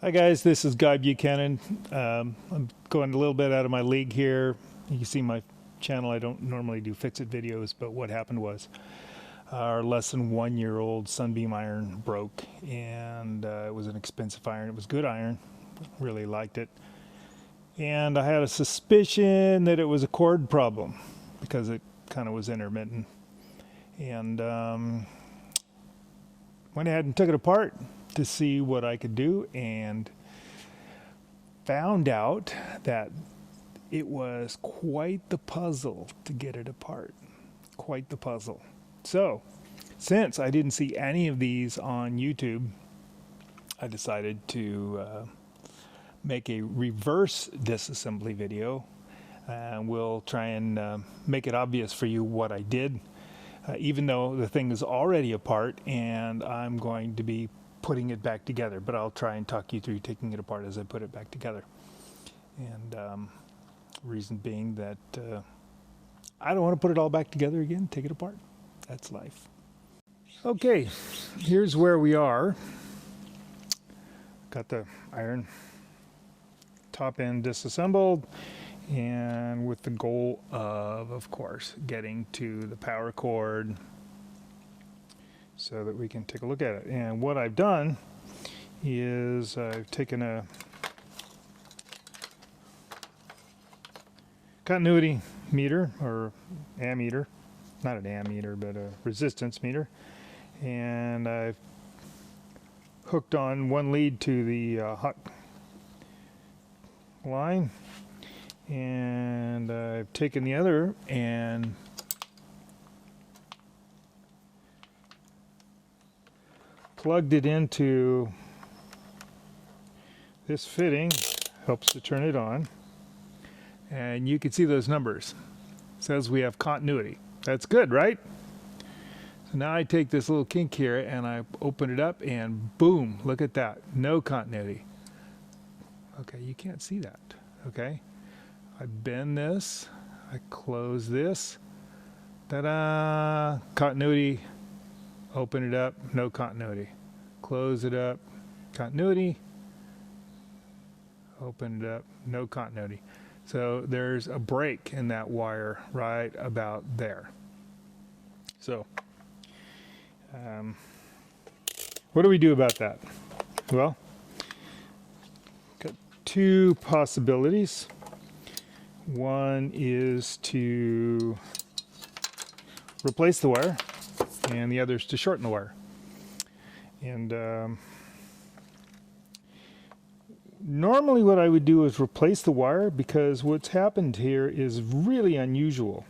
Hi guys, this is Guy Buchanan. I'm going a little bit out of my league here. You can see my channel. I don't normally do fix-it videos, but what happened was our less than 1 year old Sunbeam iron broke, and it was an expensive iron. It was good iron, really liked it. And I had a suspicion that it was a cord problem because it kind of was intermittent. And went ahead and took it apart to see what I could do, and found out that it was quite the puzzle to get it apart. Quite the puzzle. So, since I didn't see any of these on YouTube, I decided to make a reverse disassembly video. We'll try and make it obvious for you what I did, even though the thing is already apart and I'm going to be putting it back together, but I'll try and talk you through taking it apart as I put it back together. And reason being that I don't want to put it all back together again, take it apart. That's life. Okay, here's where we are. Got the iron top end disassembled, and with the goal of course, getting to the power cord so that we can take a look at it. And what I've done is I've taken a continuity meter, or ammeter, not an ammeter, but a resistance meter, and I've hooked on one lead to the hot line, and I've taken the other and plugged it into this fitting. Helps to turn it on, and you can see those numbers. It says we have continuity. That's good, right? So now I take this little kink here and I open it up, and boom, look at that, no continuity. Okay, you can't see that. Okay, I bend this, I close this, ta-da, continuity. Open it up, no continuity. Close it up, continuity. Open it up, no continuity. So there's a break in that wire right about there. So what do we do about that? Well, got two possibilities. One is to replace the wire, and the other is to shorten the wire. And normally what I would do is replace the wire, because what's happened here is really unusual.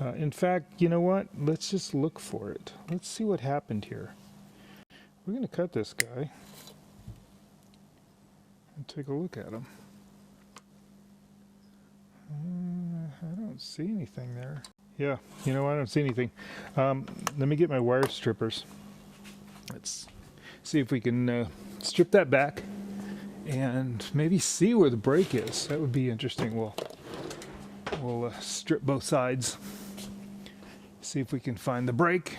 In fact, you know what? Let's just look for it. Let's see what happened here. We're going to cut this guy and take a look at him. I don't see anything there. Yeah, you know, I don't see anything. Let me get my wire strippers. Let's see if we can strip that back and maybe see where the break is. That would be interesting. We'll strip both sides, see if we can find the break.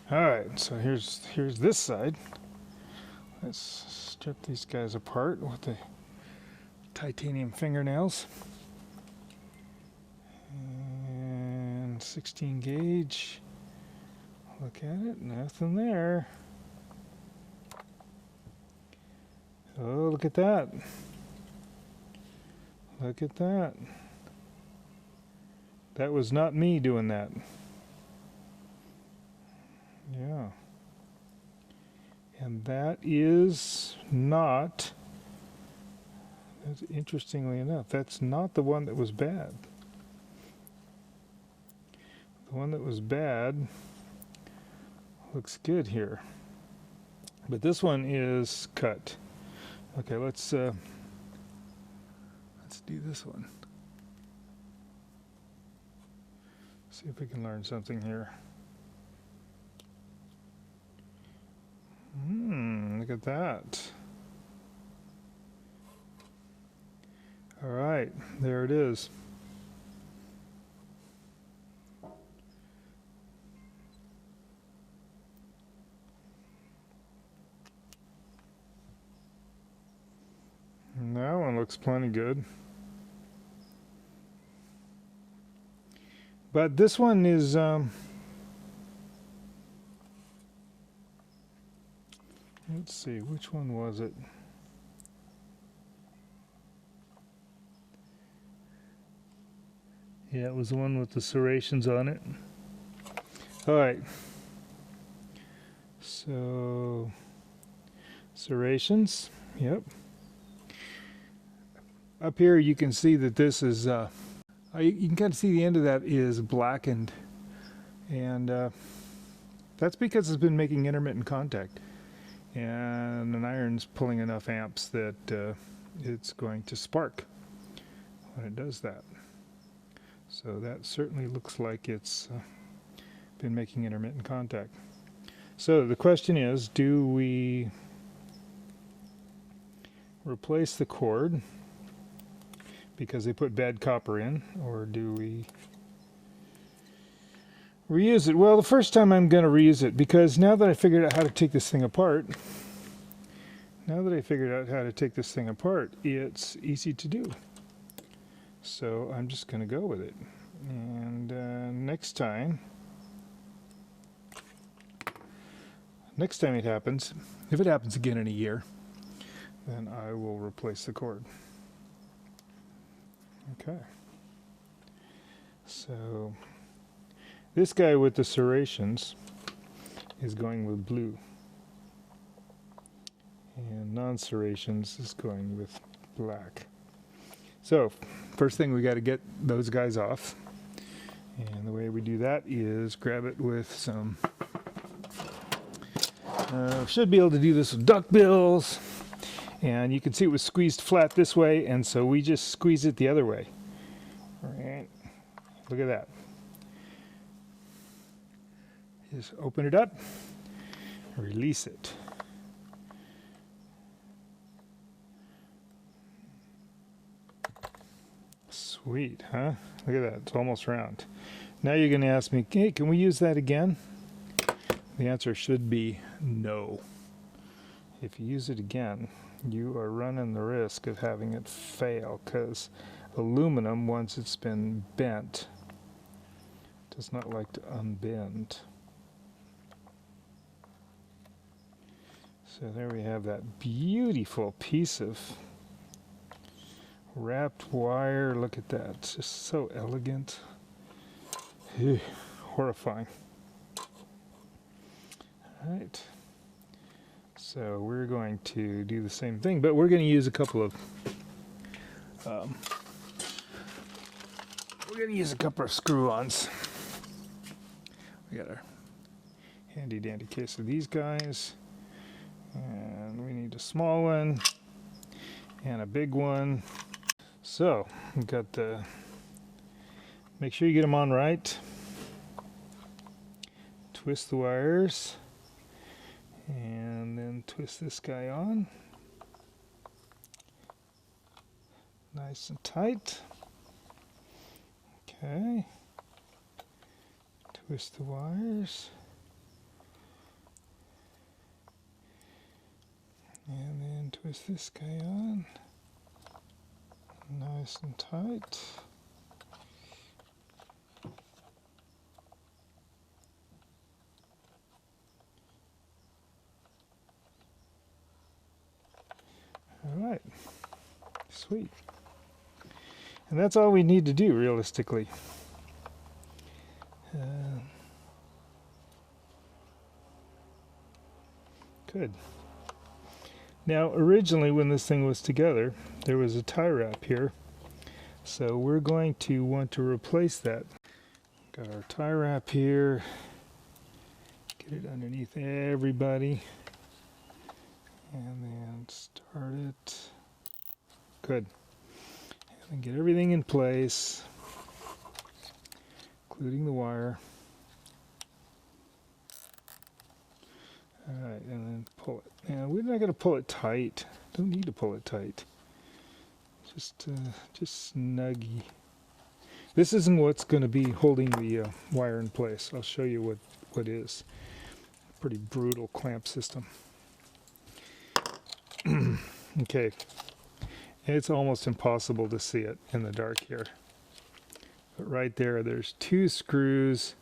All right, so here's this side. Let's strip these guys apart with the titanium fingernails. 16 gauge. Look at it, nothing there. Oh, look at that. Look at that. That was not me doing that. Yeah. And that is not, interestingly enough, that's not the one that was bad. The one that was bad looks good here, but this one is cut. Okay, let's do this one. See if we can learn something here. Look at that. All right, there it is. looks plenty good. But this one is let's see, which one was it? Yeah, it was the one with the serrations on it. All right. So, serrations, yep. Up here you can see that this is, you can kind of see the end of that is blackened. And that's because it's been making intermittent contact. And an iron's pulling enough amps that it's going to spark when it does that. So that certainly looks like it's been making intermittent contact. So the question is, do we replace the cord because they put bad copper in, or do we reuse it? Well, the first time I'm going to reuse it, because now that I figured out how to take this thing apart, it's easy to do. So I'm just going to go with it. And next time it happens, if it happens again in a year, then I will replace the cord. Okay. So this guy with the serrations is going with blue, and non-serrations is going with black. So first thing, we got to get those guys off, and the way we do that is grab it with some should be able to do this with duck bills, and you can see it was squeezed flat this way, and so we just squeeze it the other way. All right, look at that. Just open it up, release it. Sweet, huh? Look at that, it's almost round. Now you're going to ask me, hey, can we use that again? The answer should be no. If you use it again, you are running the risk of having it fail, because aluminum, once it's been bent, does not like to unbend. So there we have that beautiful piece of wrapped wire. Look at that, it's just so elegant. Ew, horrifying. All right, so we're going to do the same thing, but we're going to use a couple of screw-ons. We got our handy dandy case of these guys, and we need a small one and a big one. So we've got the, make sure you get them on right, twist the wires, and then twist this guy on nice and tight. Okay, twist the wires, and then twist this guy on nice and tight. All right, sweet. And that's all we need to do, realistically. Good. Now, originally when this thing was together, there was a tie wrap here. So we're going to want to replace that. Got our tie wrap here. Get it underneath everybody. And then start it. Good. And then get everything in place, including the wire. Alright, and then pull it. And we're not going to pull it tight. Don't need to pull it tight. Just snuggy. This isn't what's going to be holding the wire in place. I'll show you what is. Pretty brutal clamp system. Okay, It's almost impossible to see it in the dark here. But right there, there's 2 screws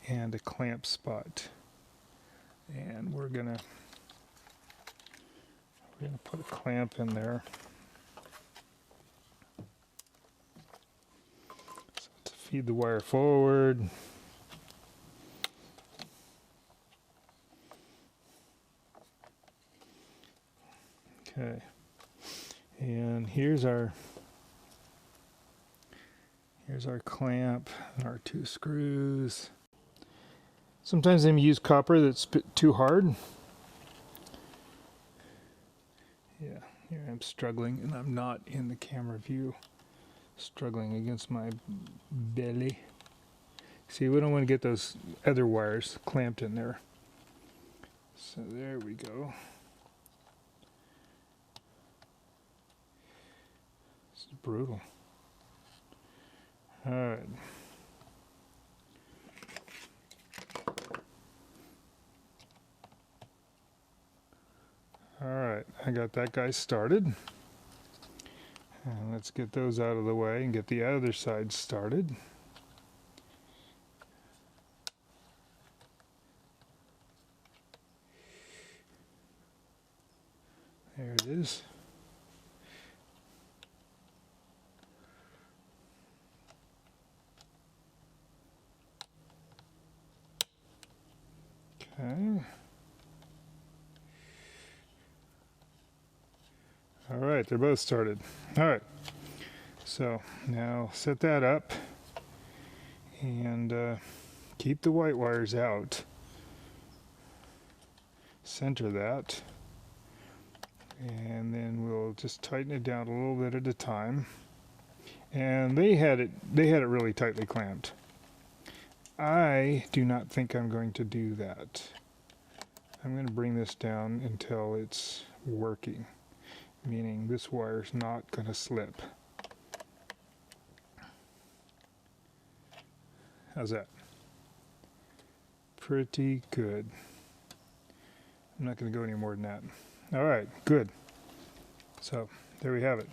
and a clamp spot. And we're gonna put a clamp in there. So to feed the wire forward. Okay. And here's our clamp and our 2 screws. Sometimes they use copper that's too hard. Yeah, here I'm struggling, and I'm not in the camera view. Struggling against my belly. See, we don't want to get those other wires clamped in there. So there we go. This is brutal. All right. All right, I got that guy started. And let's get those out of the way and get the other side started. There it is. Okay. All right, they're both started. All right, so now set that up and keep the white wires out. Center that, and then we'll just tighten it down a little bit at a time. And they had it really tightly clamped. I do not think I'm going to do that. I'm going to bring this down until it's working. Meaning this wire's not going to slip. How's that? Pretty good. I'm not going to go any more than that. All right, good. So there we have it.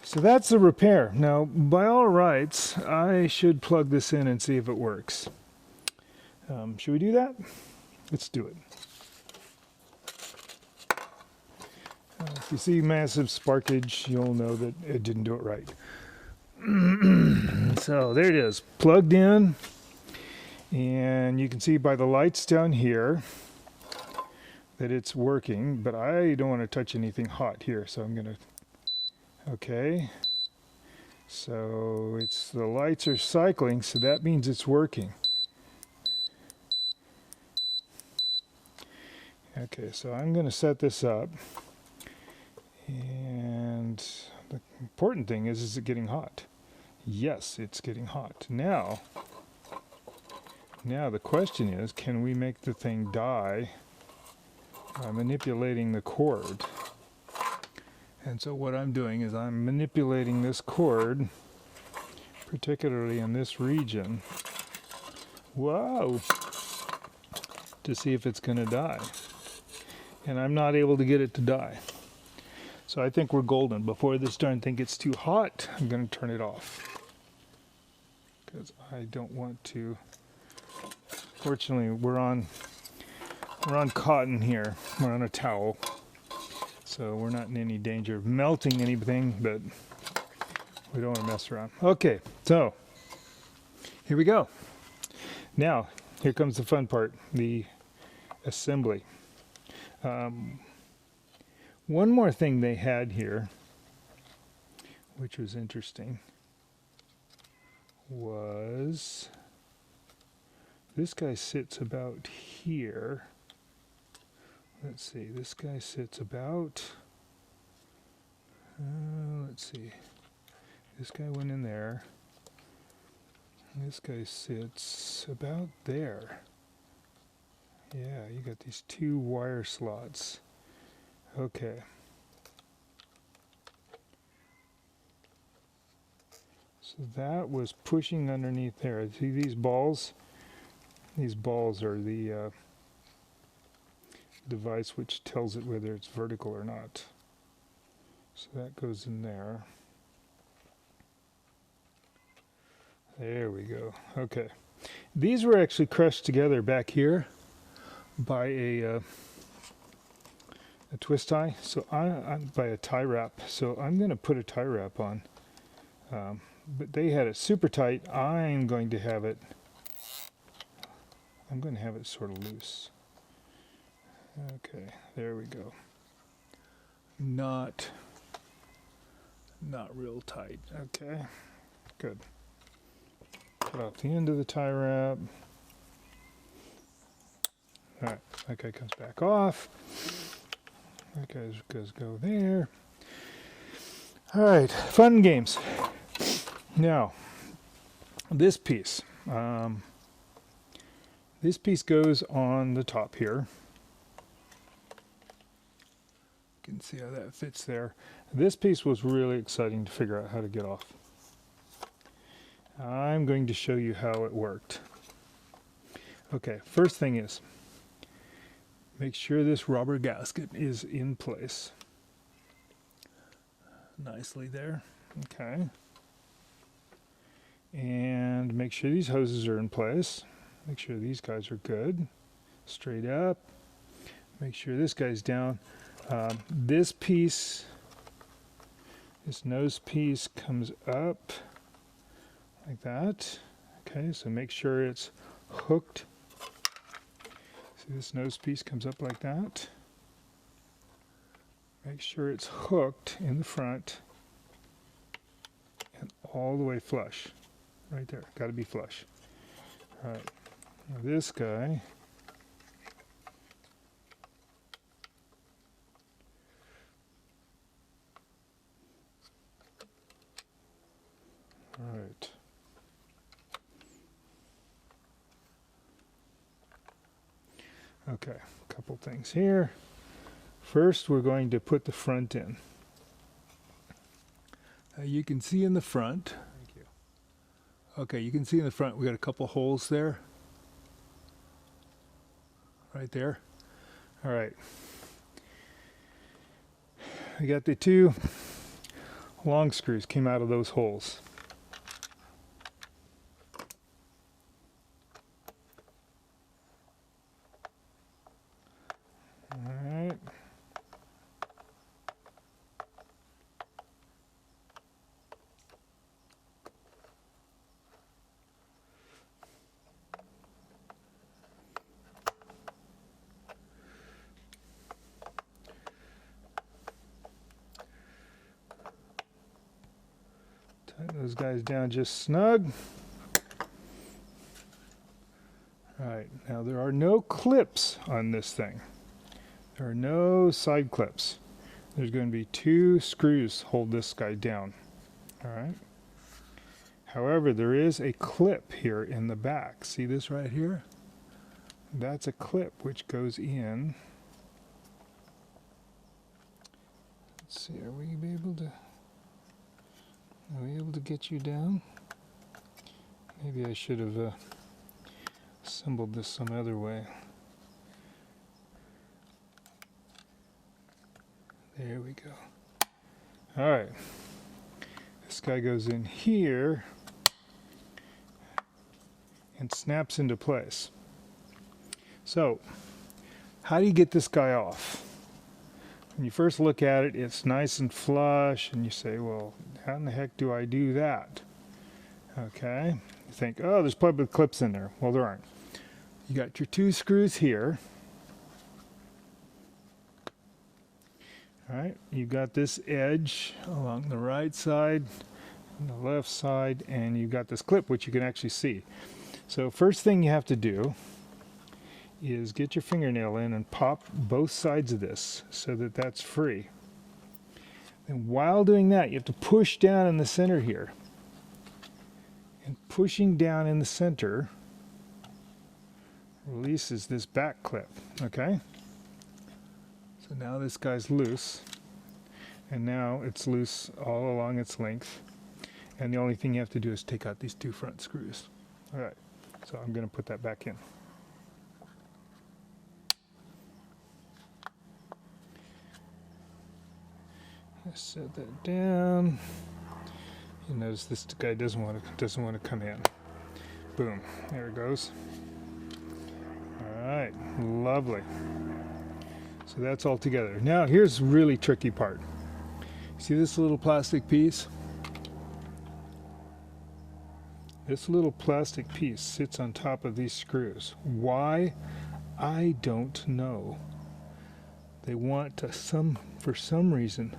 So that's the repair. Now, by all rights, I should plug this in and see if it works. Should we do that? Let's do it. If you see massive sparkage, you'll know that it didn't do it right. So there it is, plugged in, and you can see by the lights down here that it's working, but I don't want to touch anything hot here, so I'm gonna, okay, so it's, the lights are cycling, so that means it's working. Okay, so I'm gonna set this up. And the important thing is it getting hot? Yes, it's getting hot. Now the question is, can we make the thing die by manipulating the cord? And so what I'm doing is I'm manipulating this cord, particularly in this region, whoa, to see if it's going to die. And I'm not able to get it to die. So I think we're golden. Before this darn thing gets too hot, I'm going to turn it off. Because I don't want to. Fortunately, we're on cotton here. We're on a towel. So we're not in any danger of melting anything, but we don't want to mess around. Okay, so here we go. Now, here comes the fun part, the assembly. One more thing they had here, which was interesting, was this guy sits about here. Let's see, this guy sits about, let's see, this guy went in there. This guy sits about there. Yeah, you got these 2 wire slots. Okay. So that was pushing underneath there. See these balls? These balls are the device which tells it whether it's vertical or not. So that goes in there. There we go. Okay. These were actually crushed together back here by a twist tie. So I'm by a tie wrap. So I'm going to put a tie wrap on. But they had it super tight. I'm going to have it sort of loose. Okay, there we go. Not real tight. Okay, good. Cut off the end of the tie wrap. All right, that guy comes back off. That guy goes go there. All right, fun games. Now, this piece. This piece goes on the top here. You can see how that fits there. This piece was really exciting to figure out how to get off. I'm going to show you how it worked. Okay, first thing is, make sure this rubber gasket is in place. Nicely there. Okay. And make sure these hoses are in place. Make sure these guys are good. Straight up. Make sure this guy's down. This piece, this nose piece comes up like that. Okay, so make sure it's hooked. See, this nose piece comes up like that. Make sure it's hooked in the front and all the way flush. Right there, got to be flush. All right, now this guy. All right. Okay, a couple things here. First, we're going to put the front in. You can see in the front. Thank you. Okay, you can see in the front we got a couple holes there. Right there. All right. We got the two long screws came out of those holes. Tighten those guys down just snug. Alright, now there are no clips on this thing. There are no side clips. There's going to be two screws hold this guy down. Alright. However, there is a clip here in the back. See this right here? That's a clip which goes in. Let's see, are we able to get you down? Maybe I should have assembled this some other way. There we go. All right. This guy goes in here and snaps into place. So, how do you get this guy off? When you first look at it, it's nice and flush, and you say, well, how in the heck do I do that? Okay. You think, oh, there's probably clips in there. Well, there aren't. You got your two screws here. All right. You got this edge along the right side and the left side, and you got this clip, which you can actually see. So first thing you have to do is get your fingernail in and pop both sides of this so that that's free. And while doing that, you have to push down in the center here. And pushing down in the center releases this back clip, okay? So now this guy's loose, and now it's loose all along its length. And the only thing you have to do is take out these two front screws. All right, so I'm going to put that back in. Set that down. You notice this guy doesn't want to come in. Boom, there it goes. All right, lovely. So that's all together. Now here's the really tricky part. See this little plastic piece? This little plastic piece sits on top of these screws. Why? I don't know. They want to for some reason,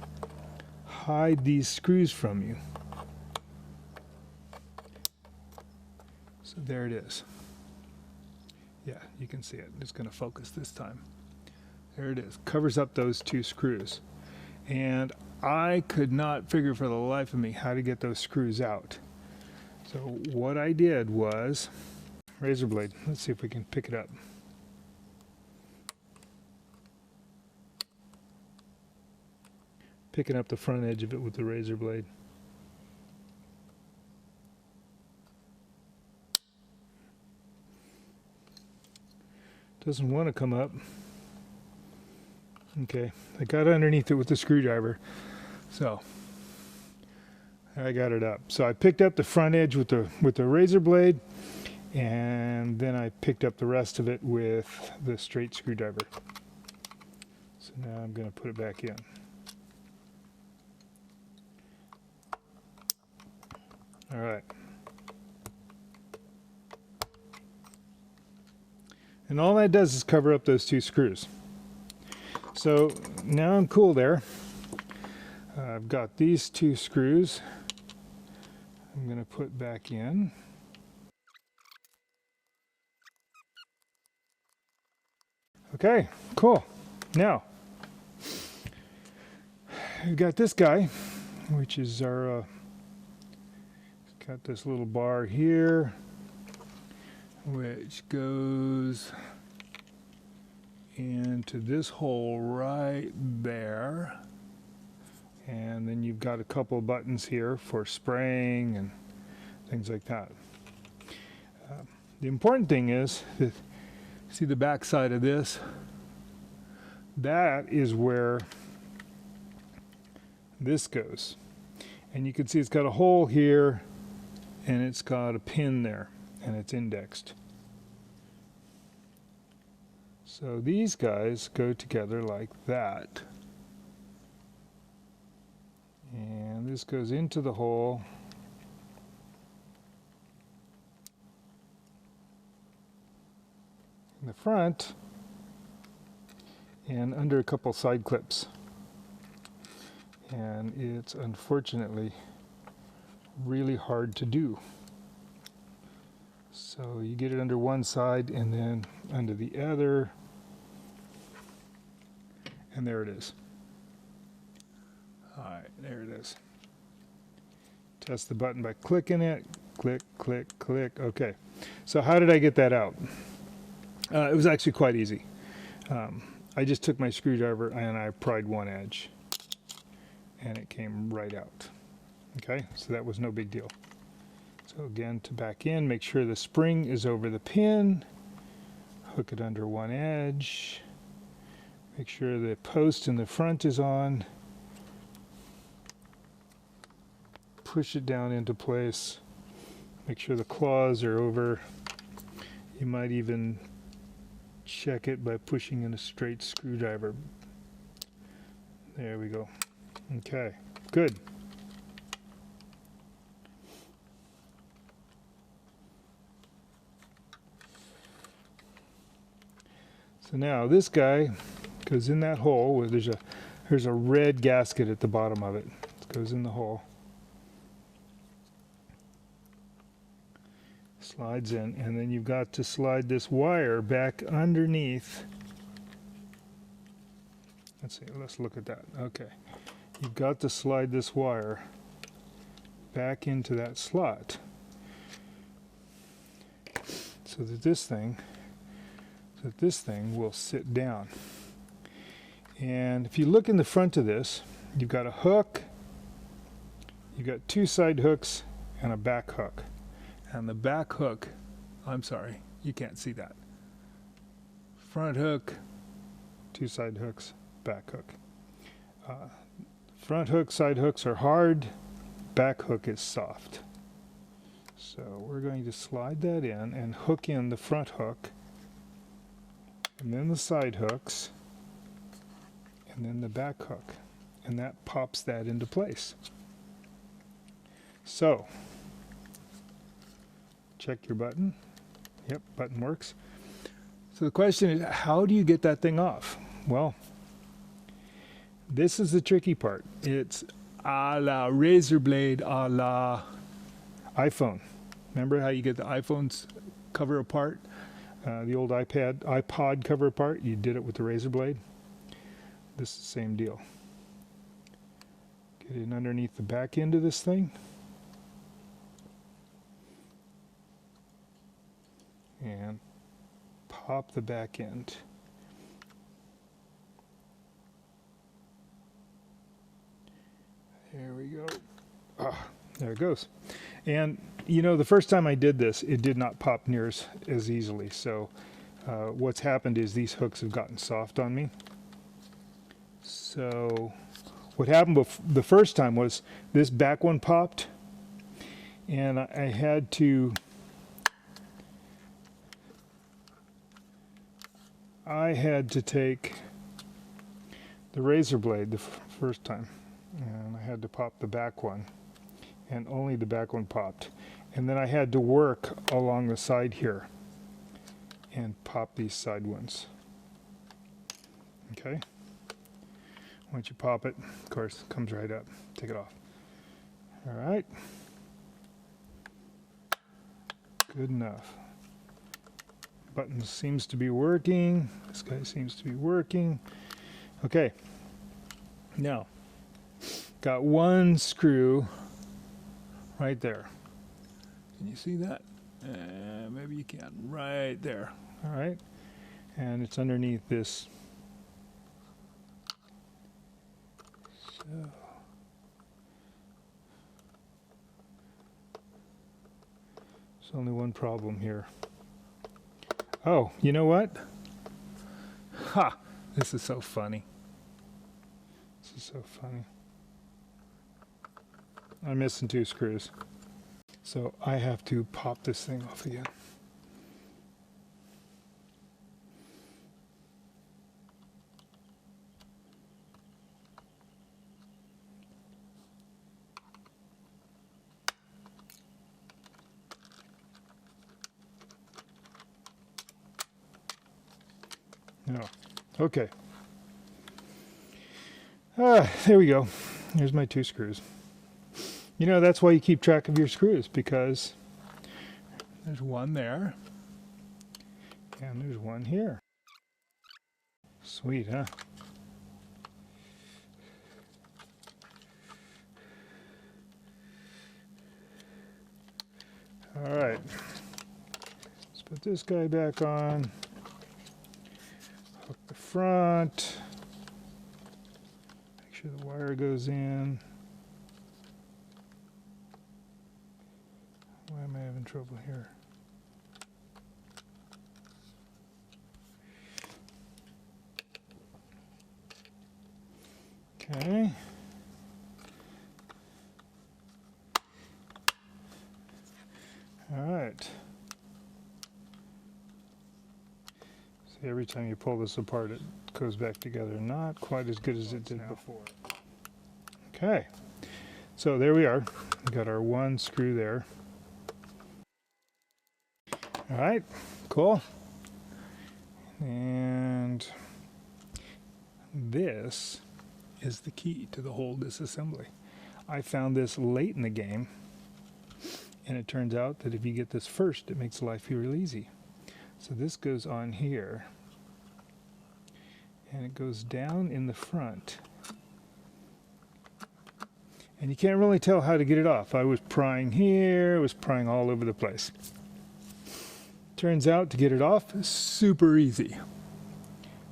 hide these screws from you. So there it is. Yeah, you can see it. It's going to focus this time. There it is. Covers up those two screws. And I could not figure for the life of me how to get those screws out. So what I did was, razor blade. Let's see if we can pick it up. Picking up the front edge of it with the razor blade. Doesn't want to come up. Okay, I got underneath it with the screwdriver, so I got it up. So I picked up the front edge with the razor blade, and then I picked up the rest of it with the straight screwdriver. So now I'm going to put it back in. All right. And all that does is cover up those two screws. So now I'm cool there. I've got these two screws I'm going to put back in. Okay, cool. Now, we've got this guy, which is our, got this little bar here, which goes into this hole right there. And then you've got a couple of buttons here for spraying and things like that. The important thing is that, see the back side of this? That is where this goes. And you can see it's got a hole here and it's got a pin there and it's indexed. So these guys go together like that. And this goes into the hole. In the front and under a couple side clips. And it's unfortunately really hard to do. So you get it under one side and then under the other. And there it is. All right, there it is. Test the button by clicking it. Click, click, click. Okay. So how did I get that out? It was actually quite easy. I just took my screwdriver and I pried one edge. And it came right out. Okay, so that was no big deal. So again, to back in, make sure the spring is over the pin. Hook it under one edge. Make sure the post in the front is on. Push it down into place. Make sure the claws are over. You might even check it by pushing in a straight screwdriver. There we go. Okay, good. So now this guy goes in that hole where there's a red gasket at the bottom of it. It goes in the hole. Slides in, and then you've got to slide this wire back underneath. Let's see, let's look at that. Okay. You've got to slide this wire back into that slot so that this thing will sit down. And if you look in the front of this, you've got a hook, you've got two side hooks and a back hook. And the back hook, I'm sorry, you can't see that. Front hook, two side hooks, back hook. Front hook, side hooks are hard, back hook is soft. So we're going to slide that in and hook in the front hook, and then the side hooks, and then the back hook, and that pops that into place. So check your button. Yep, button works. So the question is, how do you get that thing off? Well, this is the tricky part. It's a la razor blade, a la iPhone. Remember how you get the iPhone's cover apart? The old iPod cover apart? You did it with the razor blade. This is the same deal. Get in underneath the back end of this thing. And pop the back end. There we go. Ah, there it goes. And you know, the first time I did this, it did not pop near as easily. So what's happened is these hooks have gotten soft on me. So what happened the first time was this back one popped, and I had to take the razor blade the first time, and I had to pop the back one, and only the back one popped. And then I had to work along the side here and pop these side ones. Okay? Once you pop it, of course, it comes right up. Take it off. All right. Good enough. Button seems to be working. This guy seems to be working. Okay. Now, got one screw right there. Can you see that? Maybe you can. Right there. All right. And it's underneath this. So. There's only one problem here. Oh, you know what? Ha! This is so funny. This is so funny. I'm missing two screws. So I have to pop this thing off again. No. Okay. There we go. Here's my two screws. You know, that's why you keep track of your screws, because there's one there and there's one here. Sweet, huh? All right. Let's put this guy back on. Hook the front. Make sure the wire goes in. Why am I having trouble here? Okay. All right. See, every time you pull this apart, it goes back together. Not quite as good as it did before. Okay. So there we are. We got our one screw there. All right, cool. And this is the key to the whole disassembly. I found this late in the game, and it turns out that if you get this first, it makes life real easy. So this goes on here, and it goes down in the front. And you can't really tell how to get it off. I was prying here, I was prying all over the place. Turns out to get it off is super easy.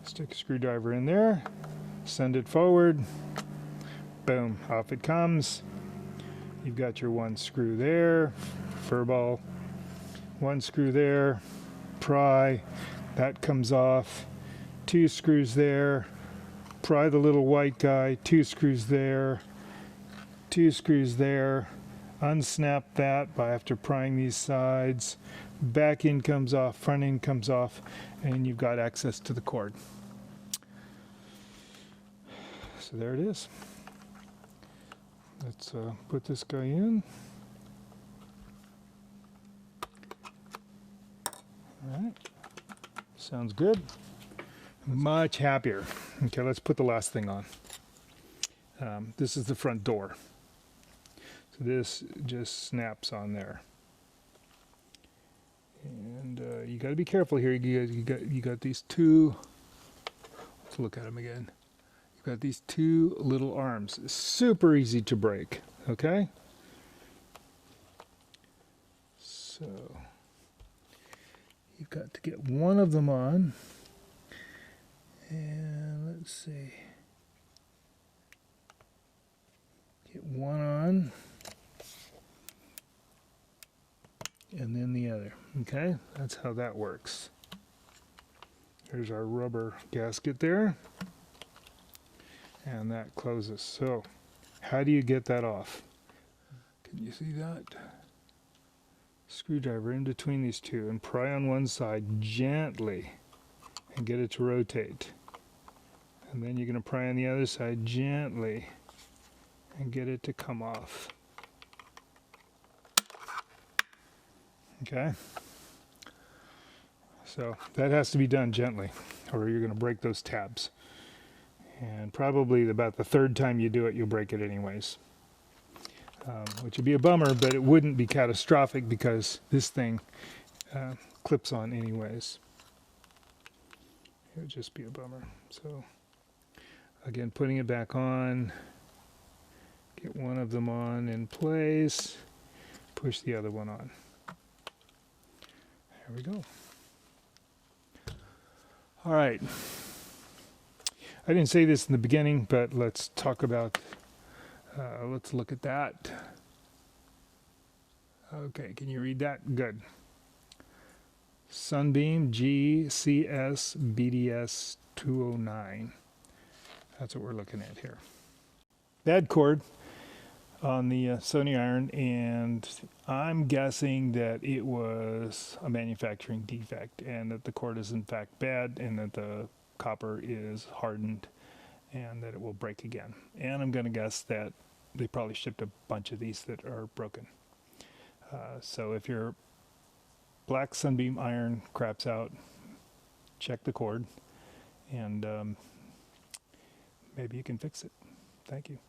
Stick a screwdriver in there, send it forward, boom, off it comes. You've got your one screw there, fur ball, one screw there, pry, that comes off, two screws there, pry the little white guy, two screws there, 2 screws there. Unsnap that by after prying these sides. Back end comes off, front end comes off, and you've got access to the cord. So there it is. Let's put this guy in. All right. Sounds good. Much happier. Okay, let's put the last thing on. This is the front door. So this just snaps on there. And you got to be careful here. You got these two. Let's look at them again. You've got these two little arms. It's super easy to break. Okay. So you've got to get one of them on. And let's see. Get one on. And then the other. Okay, that's how that works. There's our rubber gasket there. And that closes. So, how do you get that off? Can you see that? Screwdriver in between these two and pry on one side gently and get it to rotate. And then you're going to pry on the other side gently and get it to come off. Okay, so that has to be done gently or you're going to break those tabs. And probably about the third time you do it, you'll break it anyways. Which would be a bummer, but it wouldn't be catastrophic because this thing clips on anyways. It would just be a bummer. So again, putting it back on, get one of them on in place, push the other one on. There we go. All right. I didn't say this in the beginning, but let's talk about, let's look at that. Okay, can you read that? Good. Sunbeam GCSBDS-209. That's what we're looking at here. Bad cord on the Sony iron, and I'm guessing that it was a manufacturing defect and that the cord is in fact bad and that the copper is hardened and that it will break again. And I'm going to guess that they probably shipped a bunch of these that are broken. So if your black Sunbeam iron craps out, check the cord and maybe you can fix it. Thank you.